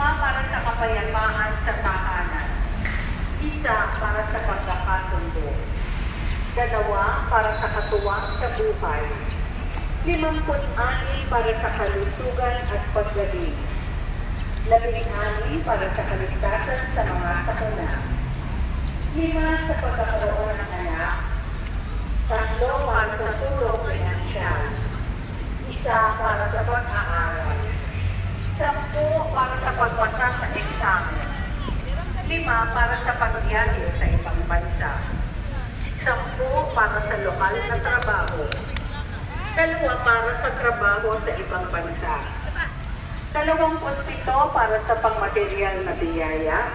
para sa kapayapaan sa tahanan. 1 para sa pagkakasundo. 2 para sa katuwang sa buhay. 56 para sa kalusugan at paggaling. 16 para sa kaligtasan sa mga sakuna. 5 sa pagkakaroon ng anak. 3 para sa tulong pinansyal. 1 para sa pag-aaral. 10 para sa pagpasa sa eksamen. 5 para sa pagbiyahe sa ibang bansa. 10 para sa lokal na trabaho. 2 para sa trabaho sa ibang bansa. 27 para sa pangmaterial na biyaya.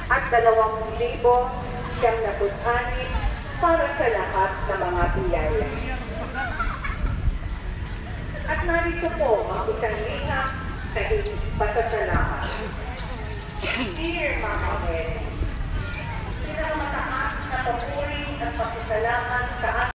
At 20,906 para sa lahat ng mga biyaya. At narito po ang isang liham sa pasasalamat. Dear Mama Mary, pinakamataas na papuri at pasasalamat sa